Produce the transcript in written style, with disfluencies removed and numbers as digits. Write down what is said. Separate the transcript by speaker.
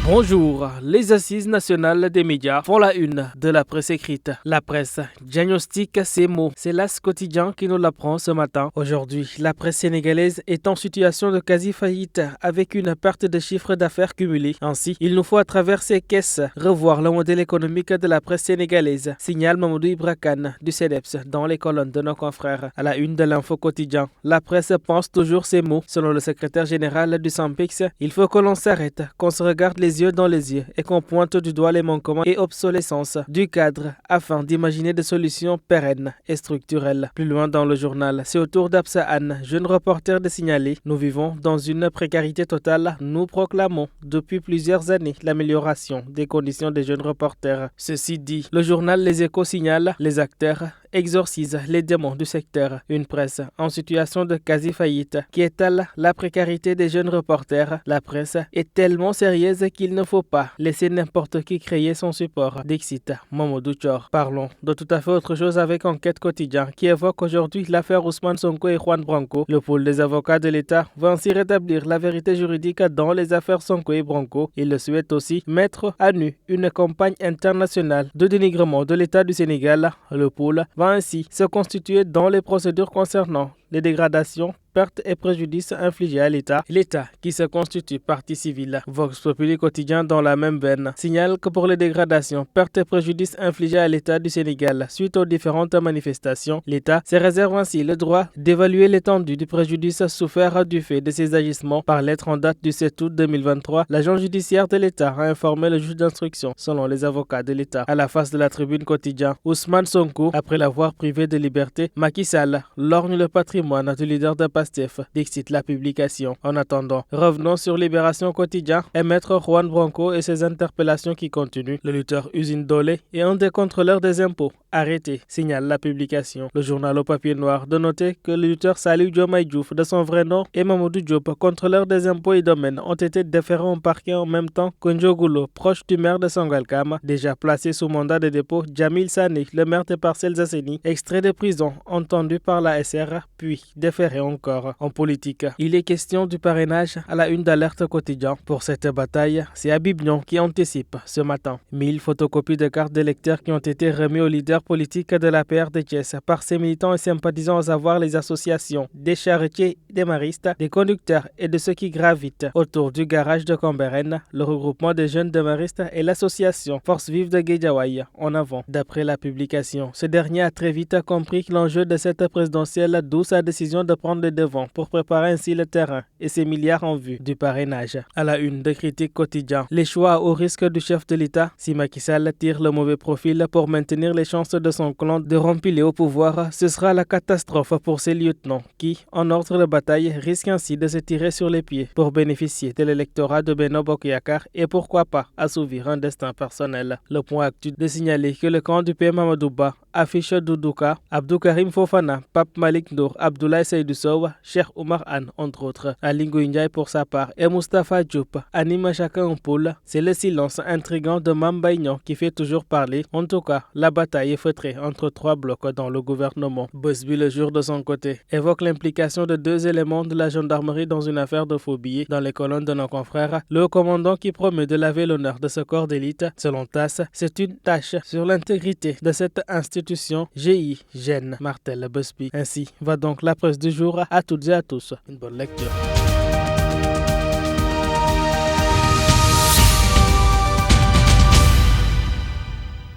Speaker 1: Bonjour, les assises nationales des médias font la une de la presse écrite. La presse diagnostique ces mots. C'est l'As quotidien qui nous l'apprend ce matin. Aujourd'hui, la presse sénégalaise est en situation de quasi-faillite avec une perte de chiffre d'affaires cumulé. Ainsi, il nous faut à travers ces caisses revoir le modèle économique de la presse sénégalaise, signale Mamadou Ibra Kane du CEDEPS dans les colonnes de nos confrères. À la une de l'Info quotidien, la presse pense toujours ces mots. Selon le secrétaire général du SAMPIX, il faut que l'on s'arrête, qu'on se regarde les yeux dans les yeux et qu'on pointe du doigt les manquements et obsolescences du cadre afin d'imaginer des solutions pérennes et structurelles. Plus loin dans le journal, c'est au tour d'Absa Anne, jeune reporter, de signaler: nous vivons dans une précarité totale. Nous proclamons depuis plusieurs années l'amélioration des conditions des jeunes reporters. Ceci dit, le journal Les Échos signale: les acteurs exorcisent les démons du secteur. Une presse en situation de quasi-faillite qui étale la précarité des jeunes reporters. La presse est tellement sérieuse qu'il ne faut pas laisser n'importe qui créer son support. Dixit Mamadou Thior. Parlons de tout à fait autre chose avec Enquête quotidien qui évoque aujourd'hui l'affaire Ousmane Sonko et Juan Branco. Le pôle des avocats de l'État va ainsi rétablir la vérité juridique dans les affaires Sonko et Branco. Il le souhaite aussi mettre à nu une campagne internationale de dénigrement de l'État du Sénégal. Le pôle va ainsi se constituer dans les procédures concernant les dégradations, pertes et préjudices infligés à l'État qui se constitue partie civile. Vox Populi quotidien dans la même veine signale que pour les dégradations, pertes et préjudices infligés à l'État du Sénégal suite aux différentes manifestations, l'État se réserve ainsi le droit d'évaluer l'étendue du préjudice souffert du fait de ses agissements. Par lettre en date du 7 août 2023, l'agent judiciaire de l'État a informé le juge d'instruction selon les avocats de l'État. À la face de la tribune quotidien, Ousmane Sonko, après l'avoir privé de liberté, Macky Sall lorgne le patrimoine du leader de PASTEF, dixit la publication. En attendant, revenons sur Libération quotidien et Maître Juan Branco et ses interpellations qui continuent. Le lutteur Usine Dolé et un des contrôleurs des impôts arrêté, signale la publication. Le journal au papier noir de noter que le lutteur Salih Diomaye Diouf, de son vrai nom, et Mamadou Diop, contrôleur des impôts et domaines, ont été déférés au parquet en même temps que Ndiogulo, proche du maire de Sangalkam, déjà placé sous mandat de dépôt, Jamil Sané, le maire des Parcelles Assainies, extrait de prison, entendu par la SR, puis déféré encore. En politique, il est question du parrainage à la une d'Alerte quotidien. Pour cette bataille, c'est Habib Niang qui anticipe ce matin. 1000 photocopies de cartes d'électeurs qui ont été remis aux leaders politiques de la PR de Thiès par ses militants et sympathisants, à savoir les associations des charretiers, des maristes, des conducteurs et de ceux qui gravitent autour du garage de Cambérène, le regroupement des jeunes de maristes et l'association Force Vive de Guédiawaye en avant. D'après la publication, ce dernier a très vite compris que l'enjeu de cette présidentielle, d'où sa décision de prendre le devant pour préparer ainsi le terrain et ses milliards en vue du parrainage. À la une de Critique quotidien, les choix au risque du chef de l'État. Si Macky Sall tire le mauvais profil pour maintenir les chances de son clan de rempiler au pouvoir, ce sera la catastrophe pour ses lieutenants qui, en ordre de bataille, risquent ainsi de se tirer sur les pieds pour bénéficier de l'électorat de Benno Bokk Yakaar et pourquoi pas assouvir un destin personnel. Le point actuel de signaler que le camp du PM Amadou Ba affiche Doudouka, Abdou Karim Fofana, Pape Malick Ndour, Abdoulaye Seydou Sow, Cheikh Oumar Anne, entre autres. Ali Ngouille Ndiaye pour sa part et Moustapha Diop animent chacun un pôle. C'est le silence intrigant de Mame Mbaye Niang qui fait toujours parler. En tout cas, la bataille est feutrée entre trois blocs dans le gouvernement. Busby, le jour de son côté, évoque l'implication de 2 éléments de la gendarmerie dans une affaire de faux billets. Dans les colonnes de nos confrères, le haut commandant qui promet de laver l'honneur de ce corps d'élite. Selon TASS, c'est une tâche sur l'intégrité de cette institution. GI gêne, martèle Busby. Ainsi va donc la presse du jour. À toutes et à tous, une bonne lecture.